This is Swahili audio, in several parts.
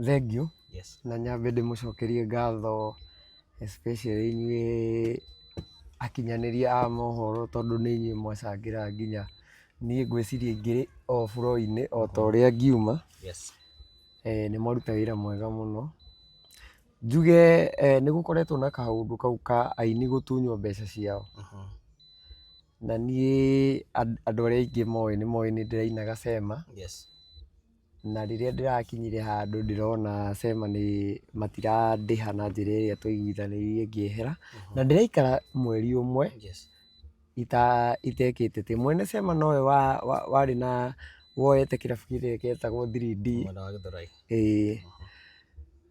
Thengio. Yes. Na nyambe ndĩmũcokerie ngatho especially inyuĩ akinyanĩria a mohoro tondũ nĩ inyuĩ mwacangĩra nginya niĩ ngwĩciria ingĩ o floor-inĩ o ta ũrĩa ngiuma. Yes. Nĩ mwaruta wĩra mwega mũno. Njuge nĩ gũkoretwo na kaũndũ kau ka aini gũtunywo mbeca ciao. Na niĩ andũ arĩa aingĩ moĩ nĩ moĩ nĩ ndĩrainaga Sema. Yes. Na rĩrĩa ndĩrakinyire handũ ndĩrona Sema nĩ matirandĩha na njĩra ĩrĩa twaiguithanĩirie ngĩehera. Na ndĩraikara mweri ũmwe itekĩte atĩ mwene Sema nowe warĩ na woete kĩrabu kĩrĩa gĩetagwo 3D.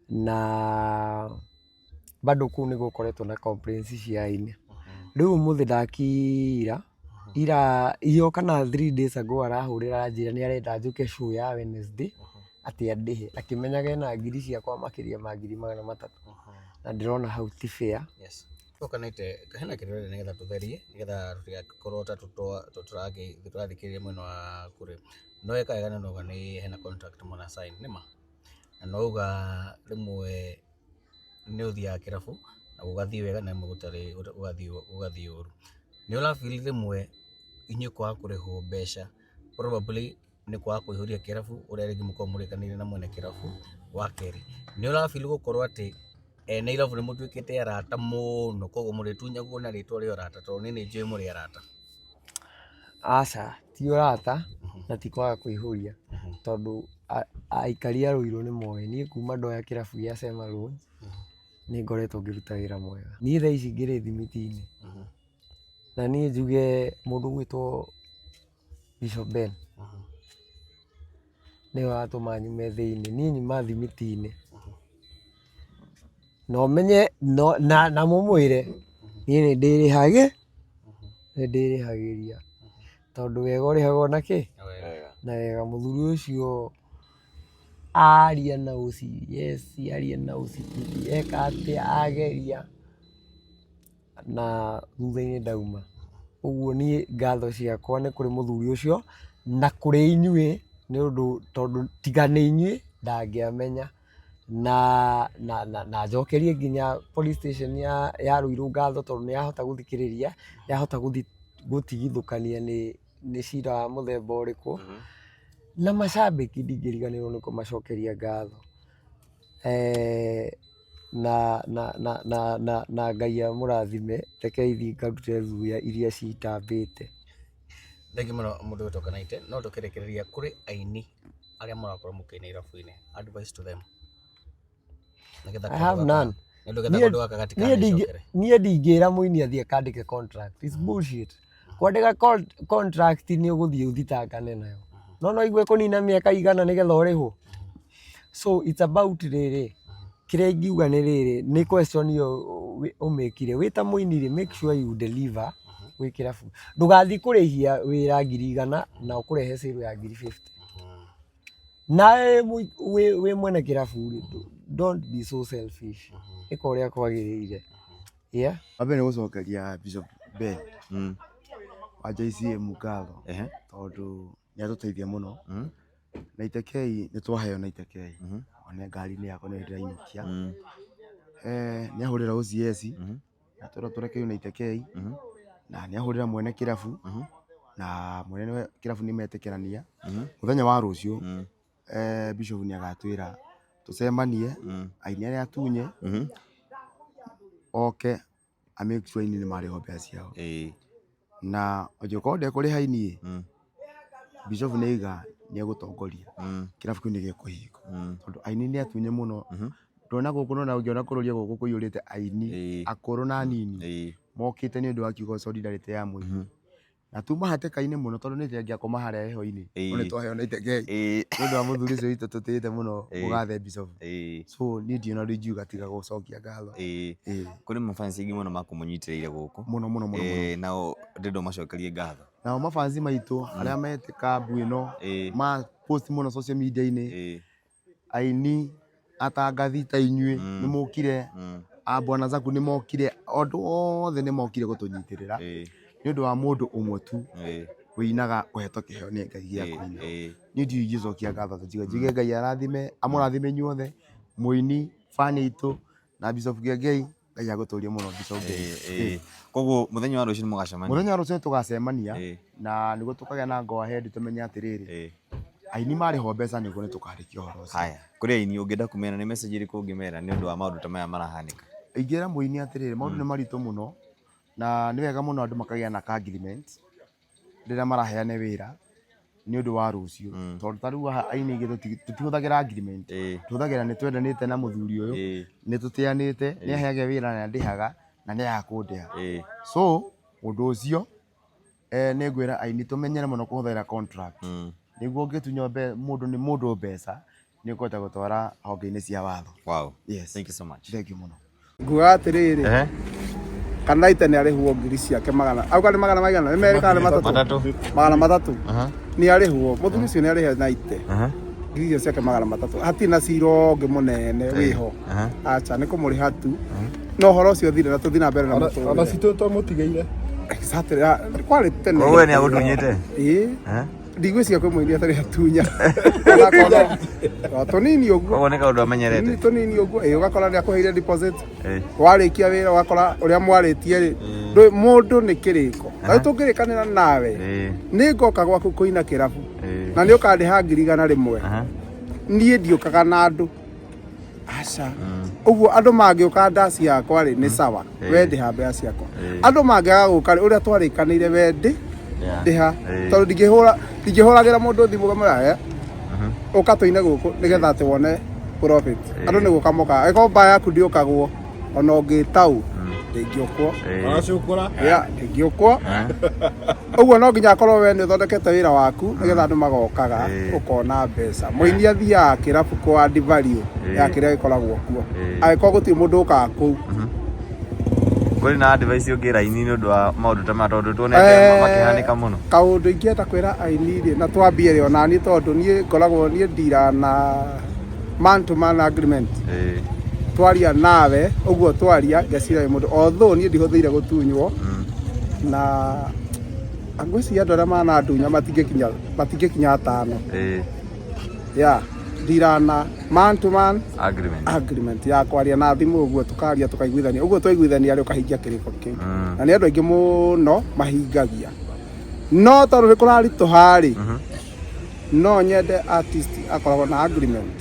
Na bado kũu nĩ gũkoretwo na complaints cia aini. Rĩu ũmũthĩ ndakira iyo kana 3 days ago arahũrĩra njĩra nĩ arenda njũke show ya Wednesday atĩ andĩhe akĩmenyaga ena ngiri ciakwa makĩria ma 300,000. Na ndĩrona hau ti fair. Yes. Tũkanĩte hena kĩrore nĩgetha tũtherie nĩgetha tũtigakorwo ta tũrathikĩrĩria mwena wa kũrĩ no ekaga no nĩ hena contract mwana sign nĩma na nouga rĩmwe nĩ ũthiaga kĩrabu na ũgathiĩ wega na mũgũtarĩ ũgathiĩ ũru. Nĩ ũrafeel rĩmwe inyuĩ kwaga kũrĩhwo mbeca probably nĩ kwaga kũihũria kĩrabu ũrĩa rĩngĩ mũkorwo mũrĩkanĩire na mwene kĩrabu. Wa kerĩ nĩ ũrafeel gũkorwo atĩ ene irabu nĩ mũtuĩkĩte arata mũno koguo mũrĩtunyagwo na rĩtwa rĩa ũrata tondũ niĩ nĩ njũĩ mũrĩ arata. Aca ti ũrata na ti kwaga kũihũria tondũ aikari a Rũirũ nĩ moĩ niĩ kuma ndoya kĩrabu gĩa Sema Loans nĩ ngoretwo ngĩruta wĩra mwega. Niĩ thaa ici ngĩrĩ thimiti-inĩ na niĩ njuge mũndũ gwĩtwo Bishop Ben nĩwe watũma nyume thĩinĩ niĩ nyuma thimiti-inĩ. Na ũmenye na mũmwĩre niĩ nĩ ndĩrĩhagĩria tondũ wega ũrĩhagwo na kĩ? Na wega. Mũthuri ũcio aria na ũci aria na ũci eka atĩa ageria na thutha-inĩ ndauma. Ũguo niĩ ngatho ciakwa nĩ kũrĩ mũthuri ũcio na kũrĩ inyuĩ nĩ ũndũ tondũ tiga nĩ inyuĩ ndangĩamenya. Na njokerie nginya police station ya Rũirũ ngatho tondũ nĩ yahota gũthikĩrĩria yahota gũtigithũkania nĩ cira wa mũthemba ũrĩkũ. Na macambĩki ndingĩriganĩrwo nĩ kũmacokeria ngatho. Na Ngai amũrathime rekei thiĩ ngarute thuya iria citambĩte. Thengi mũno mũndũ ũtokanĩte no tũkĩrekereria kũrĩ aini arĩa mũrakorwo mũkĩina irabu-inĩ advice to them. I have none. Niĩ ndingĩra mũini athiĩ akandĩke contract. It's bullshit. Kwandĩka contract nĩ ũgũthiĩ ũthitangane nayo. No igue kũnina mĩaka igana nĩgetha ũrĩhwo. So it's about rĩrĩ kĩrĩa ingiuga nĩ rĩrĩ nĩ question iyo ũmĩkire wĩ ta mũini rĩ make sure you deliver gwĩ kĩrabu. Ndũgathiĩ kũrĩhia wĩra 100,000 na ũkũrehe sale ya 50,000. Na wĩ mwene kĩrabu rĩ don't be so selfish. Ĩka ũrĩa kwagĩrĩire. Yeah. Wambe nĩ gũcokeria Bishop Ben wa JCM ngatho tondũ nĩ atũteithia mũno. Na itekei nĩ twaheo na itekei one ngari-inĩ yakwa nĩ ndĩrainũkia. Nĩ ahũrĩra OCS na twĩrwo tũrekerio na itekei na nĩ ahũrĩra mwene kĩrabu na mwene kĩrabu nĩ metĩkĩrania. Mũthenya wa rũciũ Bishop nĩ agatwĩra tũcemanie aini arĩa atunye oke a make sure aini nĩ marĩho mbeca ciao. Na angĩkorwo ndekũrĩha aini Bishop nĩ aiga nĩ egũtongoria kĩrabu kĩu nĩ gĩkũhingwo tondũ aini nĩ atunye mũno. Ndona gũkũ no ũngĩona kũrũria gũkũ kũiyũrĩte aini akũrũ na anini mokĩte nĩ ũndũ wa kiugo solidarity ya mũingĩ. Na tuma hatĩka-inĩ mũno tondũ nĩ tũngĩakoma harĩa heho-inĩ no nĩ twaheo na itekei nĩ ũndũ wa mũthuri ũcio witũ tũtĩĩte mũno mũgathe Bishop. So niĩ ndiona ũndũ ingiuga tiga gũcokia ngatho. Kũrĩ mafans aingĩ mũno makũmũnyitĩrĩire gũkũ mũno nao ndĩrenda macokerie ngatho. Nao mafans maitũ arĩa mete kambu ĩno ma post mũno social media-inĩ aini atangathi ta inyuĩ nĩ mũkire a Bwana Zaku nĩ mokire andũ othe nĩ mokire gũtũnyitĩrĩra nĩ ũndũ wa mũndũ ũmwe tu wĩinaga ũhetwo kĩheo nĩ Ngai gĩa kũina nĩ ndiũ ingĩcokia ngatho tũtige Ngai arathime amũrathime inyuothe mũini bani itũ na Bishop Kiengei Ngai agũtũrie mũno Bishop Kiengei. Koguo mũthenya wa rũciũ nĩ mũgacemania? Mũthenya wa rũciũ tũgacemania na nĩguo tũkagĩa na go ahead tumenye atĩrĩrĩ aini marĩho mbeca nĩguo nĩ tũkarĩkia ũhoro ũcio. Haya, kũrĩ aini ũngĩenda kũmera nĩ message ĩrĩkũ ũngĩmera nĩ ũndũ wa maũndũ ta maya marahanĩka? Ingĩra mũini atĩrĩrĩ maũndũ nĩ maritũ mũno na nĩ wega mũno andũ makagĩa na agreement rĩrĩa maraheane wĩra nĩ ũndũ wa rũciũ tondũ ta rĩu aini aingĩ tũtihũthagĩra agreement tũhũthagĩra nĩ twendanĩte na mũthuri ũyũ nĩ tũtĩanĩte nĩ aheage wĩra na ndĩhaga na nĩ agakũndĩha so ũndũ ũcio nĩ ngwĩra aini tũmenyere mũno kũhũthĩra contract nĩguo ũngĩtunywo mũndũ nĩ mũndũ mbeca nĩ ũkũhota gũtwara honge-inĩ cia watho. Wow, yes, thank you so much. Thank you mũno. Nguga atĩrĩrĩ kana ite nĩ arĩhwo ngiri ciake magana auga nĩ magana maigana nĩ merĩ kana magana matatũ nĩ arĩhwo mũthuri ũcio nĩ arĩhe na ite ngiri icio ciake magana matatũ hatirĩ na cira ũngĩ mũnene wĩho acha nĩ kũmũrĩha tu no ũhoro ũcio thire na tũthiĩ na mbere na mũtũrĩre ona citũ tũmũtigeire kwarĩ tene wewe nĩ agũtunyĩte ndigwĩciria kwĩ mũini atarĩ atunya tũnini ũguo koguo nĩ kaũndũ amenyerete tũnini ũguo ũgakora nĩ akũheire deposit warĩkia wĩra ũgakora ũrĩa mwarĩtie rĩ mũndũ nĩ kĩrĩko na tũngĩrĩkanĩra nawe nĩ ngoka gwaku kũina kĩrabu na nĩ ũkandĩha ngiri igana rĩmwe niĩ ndiũkaga na andũ aca ũguo andũ mangĩũka ndaci yakwa rĩ nĩ sawa wendĩha mbeca ciakwa andũ mangĩaga gũka rĩ ũrĩa twarĩkanĩire wendĩ ndĩha tondũ ndingĩhũragĩra mũndũ thimũ gamũra ũka tũine gũkũ nĩgetha atĩ wone profit andũ nĩ gũka moka eko mba yaku ndiũkagwo ona ũngĩtaũ ndĩngĩũkwo ndĩngĩũkwo ũguo no nginya akorwo we nĩ ũthondekete wĩra waku nĩgetha andũ magokaga ũkona mbeca mũini athiaga kĩrabu kwa value ya kĩrĩa gĩkoragwo kuo angĩkorwo gũtirĩ mũndũ ũkaga kũu. Kũrĩ na advice ũngĩra aini nĩ ũndũ wa maũndũ ta maya tondũ tuonete makĩhanĩka mũno? Kaũndũ ingĩenda kwĩra aini rĩ na twambie rĩ ona niĩ tondũ niĩ ngoragwo niĩ ndira na man to man agreement twaria nawe ũguo twaria ngeciria mũndũ although niĩ ndihũthĩire gũtunywo na ngwĩciria andũ arĩa manandunya matingĩkinya atano ndira na man to man agreement ya kwaria na thimũ ũguo tũkaria tũkaiguithania ũguo twaiguithania rĩ ũkahingia kĩrĩko kĩu na nĩ andũ aingĩ mũno mahingagia no tondũ nĩ kũraritũha rĩ no nyende artist akoragwo na agreement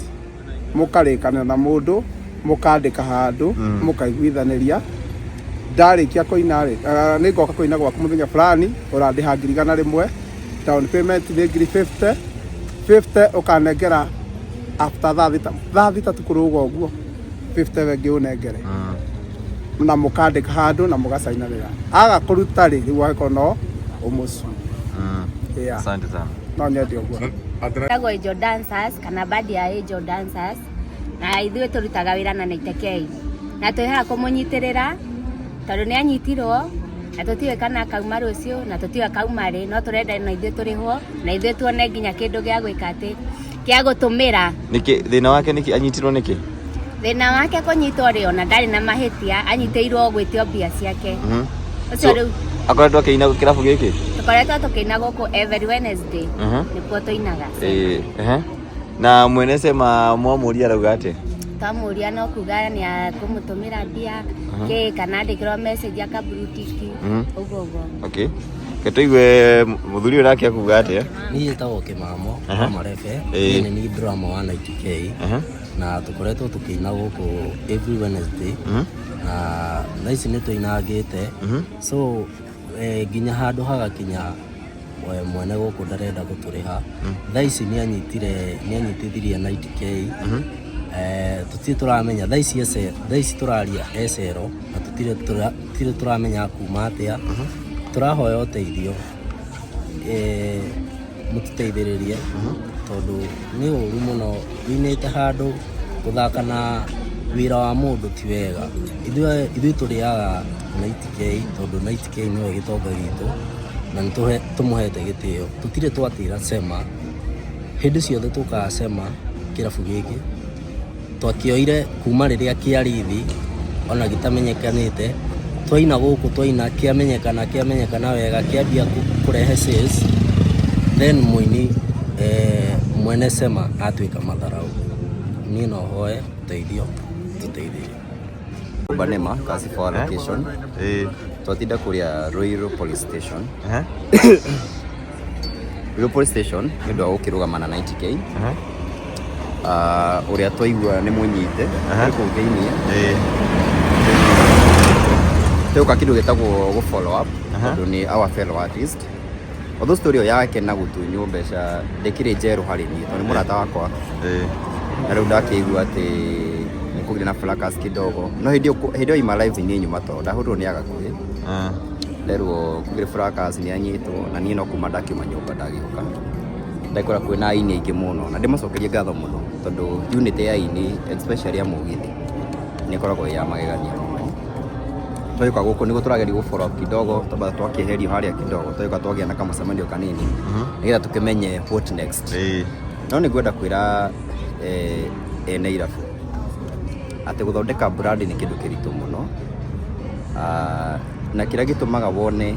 mũkarĩkanĩra na mũndũ mũkandĩka handũ mũkaiguithanĩria ndarĩkia kũina rĩ nĩ ngoka kũina gwaku mũthenya fulani ũrandĩha ngiri igana rĩmwe down payment nĩ ngiri 50 ũkanengera after thaa thita tukũrũga ũguo 50 wengĩ ũnengere na mũkandĩka handũ na mũgacainanĩra agakũruta rĩ rĩu agĩkorwo no ũmũcu. Asante sana. No nyende ũguo Agwo Angel Dancers kana bandi ya Angel Dancers na ithuĩ tũrutaga wĩra na Naitekei na twĩhaga kũmũnyitĩrĩra tondũ nĩ anyitirwo na tũtiũĩ kana kauma rũciũ na tũtiũĩ kauma rĩ no tũrenda na ithuĩ tũrĩhwo na ithuĩ tuone nginya kĩndũ gĩa gwĩka atĩ gĩa gũtũmĩra. Nĩkĩ thĩna wake nĩkĩ anyitirwo nĩkĩ? Thĩna wake kũnyitwo rĩ ona ndarĩ na mahĩtia anyitĩirwo gwĩtio mbia ciake. Ũcio rĩu akoretwo akĩina kĩrabu gĩkĩ? Tũkoretwo tũkĩina gũkũ every Wednesday nĩkuo tũinaga. Na mwene Sema mwamũria arauga atĩa? Twamũria no kuga nĩ akũmũtũmĩra mbia kana andĩkĩrwo message akaburutiki ũguo ũguo. Okay. Ketũigue mũthuri ũyũ nake akuga atĩa? Niĩ njĩtagwo Kĩmamo wa Marebe, nĩ ni drama wa Naitekei na tũkoretwo tũkĩina gũkũ every Wednesday na thaa ici nĩ tũinangĩte so nginya handũ hagakinya mwene gũkũ ndarenda gũtũrĩha. Thaa ici nĩ anyitithirie Naitekei tũtirĩ tũramenya thaa ici tũraria ecero na tũtirĩ tũramenya kuma atĩa. Tũrahoya ũteithio mũtũteithĩrĩrie tondũ nĩ ũru mũno wĩinĩte handũ gũthaka na wĩra wa mũndũ ti wega. Ithuĩ tũrĩaga Naitekei tondũ Naitekei nĩwe gĩtonga gitũ na nĩ tũmũhete gĩtĩo. Tũtirĩ twatĩra Sema hĩndĩ ciothe tũkaga Sema kĩrabu gĩkĩ twakĩoire kuma rĩrĩa kĩarithi ona gĩtamenyekanĩte twaina gũkũ twaina kĩamenyekana wega kĩambia kũrehe sales then muini mwene Sema atuika matharau ni no hoe teithio tuteithie Banema kasi for location twatinda kuria Ruiru police station Ruiru police station ndio aukirugamana 90k uria twaigua ni munyite ku thiini teuka kindu gitagwo go follow up tondu ni our fellow artist although story yake na gutunyu mbeca ndekire jeru hari ni tondu murata wakwa na riu ndakiigua ati nikugire na fracas kidogo no hindio ima live ni nyuma to ndahurwo ni agakuhi leruo kugire fracas ni anyitwo na ni no kuma ndakiuma nyumba ndagioka ndaikora kwina aini aingi muno na ndimacokerie ngatho muno tondu unit ya aini especially ya mugithi ni koragwo ya magegania toika guku nigo turageria go follow up kidogo toba twakiherio haria kidogo toika twagia na kama samandio kanini nigetha tukimenye what next no ni gwenda kwira Nairabu ati guthondeka brand ni kindu kiritu muno na kira gitumaga wone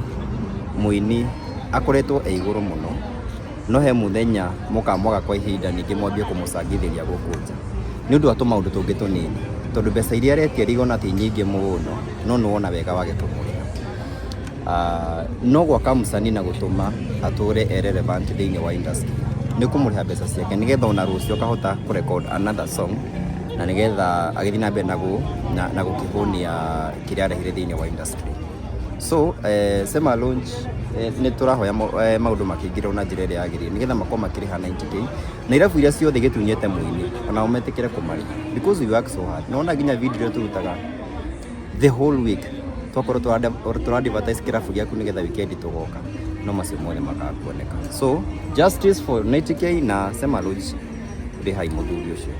muini akoretwo iguru muno no he muthenya mukamwaga kwa ihinda ningi mwambie kumucangithiria gukunja ni undu atuma undu tungi tunini tondu mbeca iria aretia rigona ti nyingi muno no nuona wega wage kumurira no gwaka musani na gutuma ature relevant thiini wa industry ni kumuriha mbeca ciake nigetha ona rucio kahota ku record another song na nigetha agithii na mbere na gukihunia kiria arehire thiini wa industry so Sema launch ni turahoya maundu makingire na njira iria yagirire nigetha makoma makiriha 90k na irabu iria ciothe gitunyete muini ona umetikire kumari because we work so hard no nginya video turutaga the whole week twakoro tura advertise kirabu giaku nigetha weekend tugoka no macio mone makakuoneka so justice for 90k na Sema launch ri hai muthuri ucio